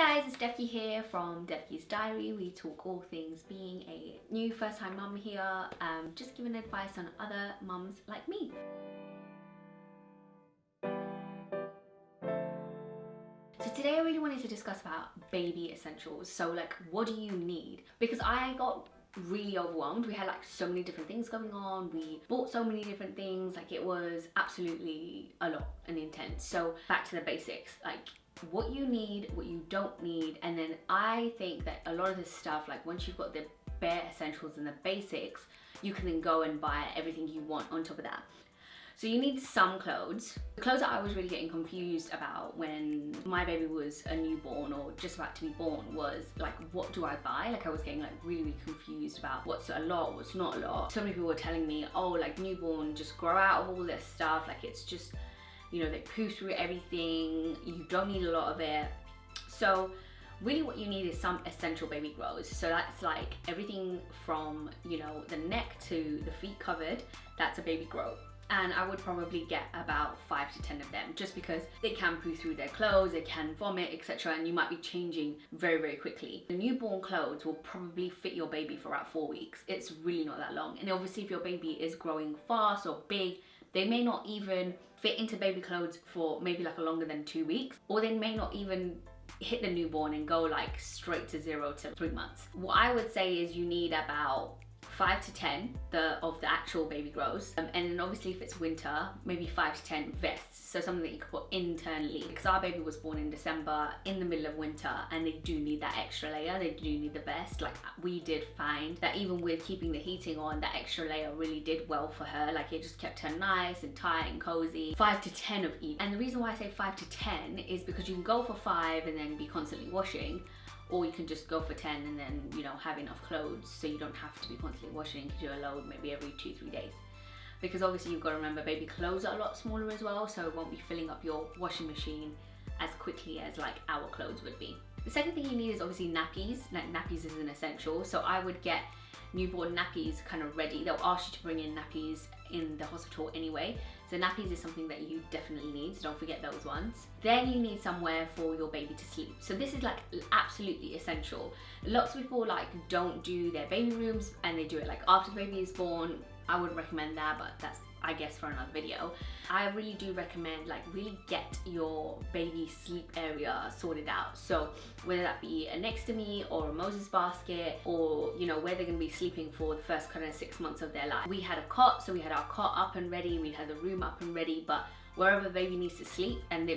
guys, it's Defki here from Defki's Diary. We talk all things being a new first-time mum here, just giving advice on other mums like me. So today I really wanted to discuss about baby essentials. So like, what do you need? Because I got really overwhelmed. We had like so many different things going on. We bought so many different things. Like it was absolutely a lot and intense. So back to the basics, like what you need, what you don't need. And then I think that a lot of this stuff, like once you've got the bare essentials and the basics, you can then go and buy everything you want on top of that. So you need some clothes. The clothes that I was really getting confused about when my baby was a newborn or just about to be born was like, what do I buy? Like I was getting like really confused about what's a lot, what's not a lot. So many people were telling me, oh, like newborn, just grow out of all this stuff. Like it's just, you know, they poo through everything. You don't need a lot of it. So really what you need is some essential baby grows. So that's like everything from, you know, the neck to the feet covered. That's a baby grow. And I would probably get about 5 to 10 of them just because they can poo through their clothes, they can vomit, etc. And you might be changing very, very quickly. The newborn clothes will probably fit your baby for about 4 weeks. It's really not that long. And obviously if your baby is growing fast or big, they may not even fit into baby clothes for maybe like longer than 2 weeks, or they may not even hit the newborn and go like straight to 0 to 3 months. What I would say is you need about 5 to 10 of the actual baby grows, and then obviously if it's winter, maybe 5 to 10 vests, so something that you could put internally, because our baby was born in December in the middle of winter and they do need that extra layer, they do need the vest. Like we did find that even with keeping the heating on, that extra layer really did well for her. Like it just kept her nice and tight and cozy. 5 to 10 of each. And the reason why I say 5 to 10 is because you can go for 5 and then be constantly washing, or you can just go for 10 and then, you know, have enough clothes so you don't have to be constantly washing. You can do a load maybe every 2-3 days. Because obviously you've got to remember baby clothes are a lot smaller as well, so it won't be filling up your washing machine as quickly as like our clothes would be. The second thing you need is obviously nappies. Like nappies is an essential, so I would get newborn nappies kind of ready. They'll ask you to bring in nappies in the hospital anyway. So nappies is something that you definitely need, so don't forget those ones. Then you need somewhere for your baby to sleep. So this is like absolutely essential. Lots of people like don't do their baby rooms and they do it like after the baby is born. I would recommend that, but that's, I guess, for another video. I really do recommend like really get your baby sleep area sorted out. So whether that be a next to me or a Moses basket, or you know where they're gonna be sleeping for the first kind of 6 months of their life. We had a cot, so we had our cot up and ready, we had the room up and ready, but wherever the baby needs to sleep, and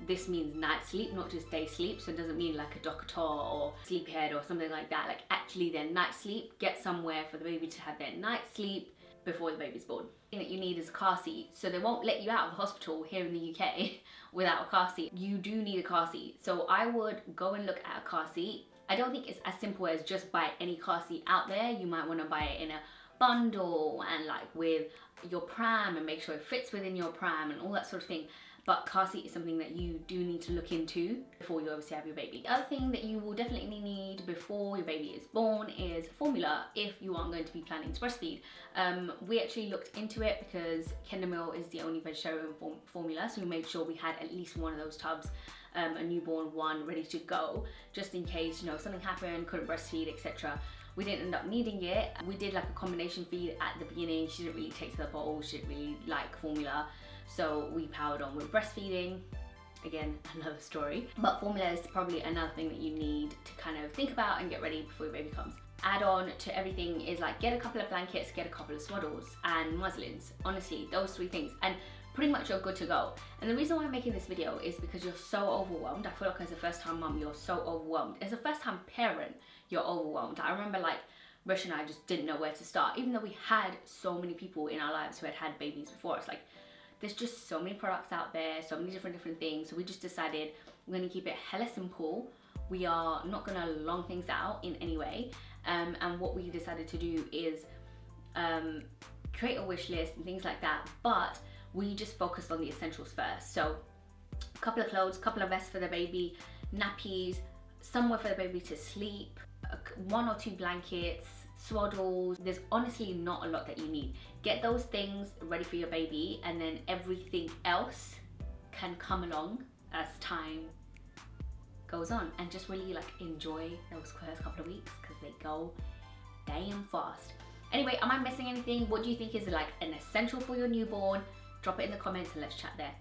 this means night sleep, not just day sleep, so it doesn't mean like a doctor or sleephead or something like that, like actually their night sleep. Get somewhere for the baby to have their night sleep before the baby's born. The thing that you need is a car seat. So they won't let you out of the hospital here in the UK without a car seat. You do need a car seat. So I would go and look at a car seat. I don't think it's as simple as just buy any car seat out there. You might want to buy it in a bundle and like with your pram and make sure it fits within your pram and all that sort of thing. But car seat is something that you do need to look into before you obviously have your baby. The other thing that you will definitely need before your baby is born is formula if you aren't going to be planning to breastfeed. We actually looked into it because Kendamil is the only vegetarian formula, so we made sure we had at least one of those tubs, a newborn one ready to go, just in case, you know, something happened, couldn't breastfeed, etc. We didn't end up needing it. We did like a combination feed at the beginning. She didn't really take to the bowl, she didn't really like formula. So we powered on with breastfeeding. Again, another story. But formula is probably another thing that you need to kind of think about and get ready before your baby comes. Add on to everything is like get a couple of blankets, get a couple of swaddles and muslins. Honestly, those 3 things. And pretty much you're good to go. And the reason why I'm making this video is because you're so overwhelmed. I feel like as a first time mum, you're so overwhelmed. As a first time parent, you're overwhelmed. I remember like Rush and I just didn't know where to start. Even though we had so many people in our lives who had had babies before us, like there's just so many products out there, so many different things. So we just decided we're gonna keep it hella simple. We are not gonna long things out in any way. And what we decided to do is create a wish list and things like that, but we just focused on the essentials first. So a couple of clothes, a couple of vests for the baby, nappies, somewhere for the baby to sleep, 1 or 2 blankets, swaddles. There's honestly not a lot that you need. Get those things ready for your baby, and then everything else can come along as time goes on, and just really like enjoy those first couple of weeks because they go damn fast. Anyway, am I missing anything? What do you think is like an essential for your newborn? Drop it in the comments and let's chat there.